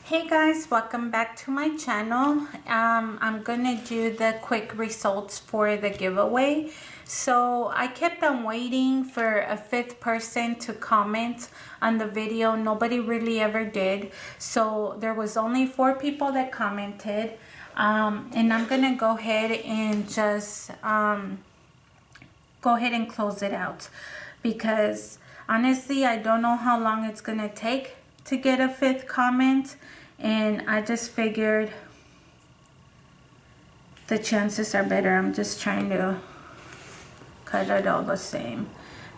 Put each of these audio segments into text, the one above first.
Hey guys, welcome back to my channel. I'm gonna do the quick results for the giveaway. So I kept on waiting for a fifth person to comment on the video. Nobody really ever did. So there was only 4 people that commented. And I'm gonna go ahead and just go ahead and close it out, because honestly I don't know how long it's gonna take to get a 5th comment, and I just figured the chances are better. I'm just trying to cut it all the same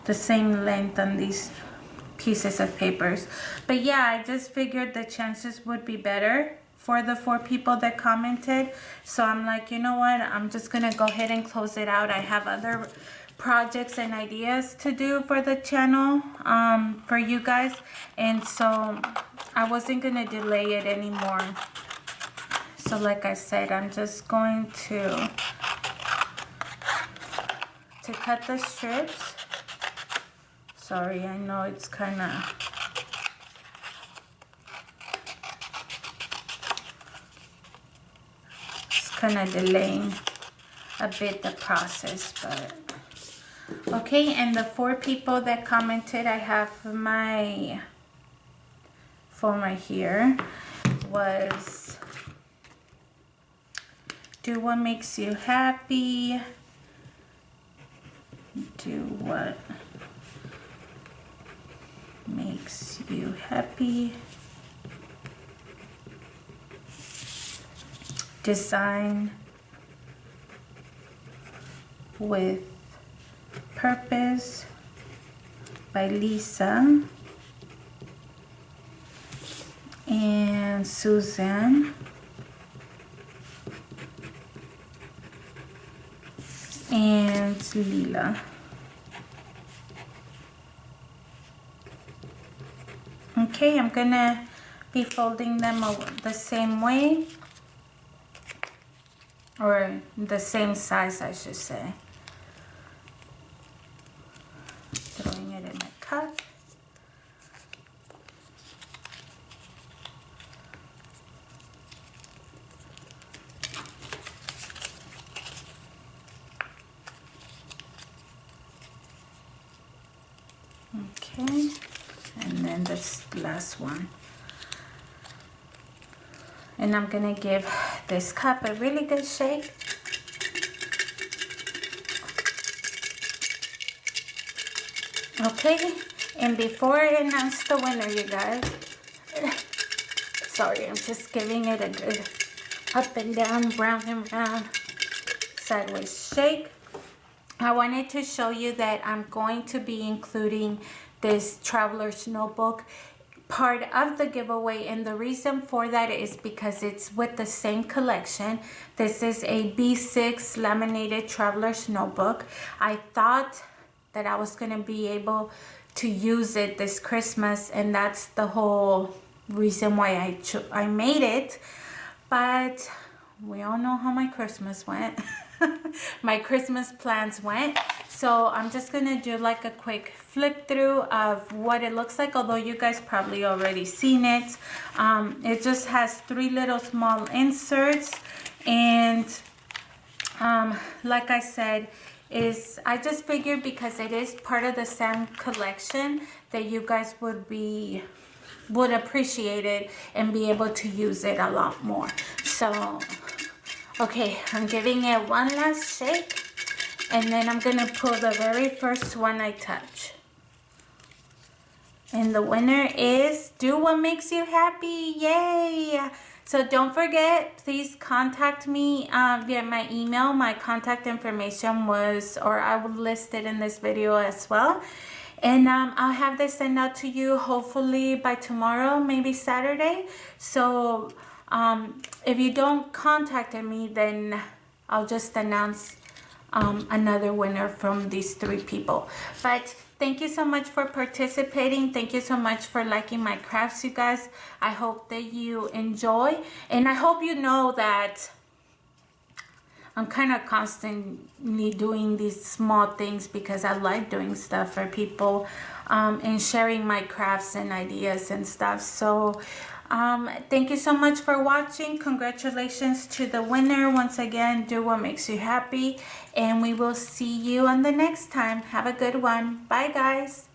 length on these pieces of papers. But yeah, I just figured the chances would be better for the 4 people that commented. So I'm like, you know what, I'm just gonna go ahead and close it out. I have other projects and ideas to do for the channel, for you guys, and so I wasn't gonna delay it anymore. So like I said, I'm just going to cut the strips. Sorry, I know it's kind of delaying a bit the process, but okay. And the 4 people that commented, I have my phone right here, was do what makes you happy, do what makes you happy, design with purpose by Lisa and Susan and Lila. Okay, I'm gonna be folding them the same way, or the same size I should say. Throwing it in a cup. Okay, and then this last one. And I'm gonna give this cup a really good shake. Okay, and before I announce the winner, you guys, sorry, I'm just giving it a good up and down, round and round, sideways shake. I wanted to show you that I'm going to be including this traveler's notebook part of the giveaway, and the reason for that is because it's with the same collection. This is a B6 laminated traveler's notebook. I thought that I was going to be able to use it this Christmas, and that's the whole reason why I made it. But we all know how my Christmas went. My Christmas plans went. So I'm just gonna do like a quick flip through of what it looks like, although you guys probably already seen it. It just has 3 little small inserts, and like I said, I just figured because it is part of the same collection that you guys would appreciate it and be able to use it a lot more. So okay, I'm giving it one last shake, and then I'm gonna pull the very first one I touch. And the winner is Do What Makes You Happy. Yay! So don't forget, please contact me via my email. My contact information I will list it in this video as well. And I'll have this sent out to you hopefully by tomorrow, maybe Saturday. So if you don't contact me, then I'll just announce another winner from these 3 people. But thank you so much for participating. Thank you so much for liking my crafts, you guys. I hope that you enjoy, and I hope you know that I'm kind of constantly doing these small things because I like doing stuff for people, and sharing my crafts and ideas and stuff. So Thank you so much for watching. Congratulations to the winner. Once again, do what makes you happy. And we will see you on the next time. Have a good one. Bye, guys.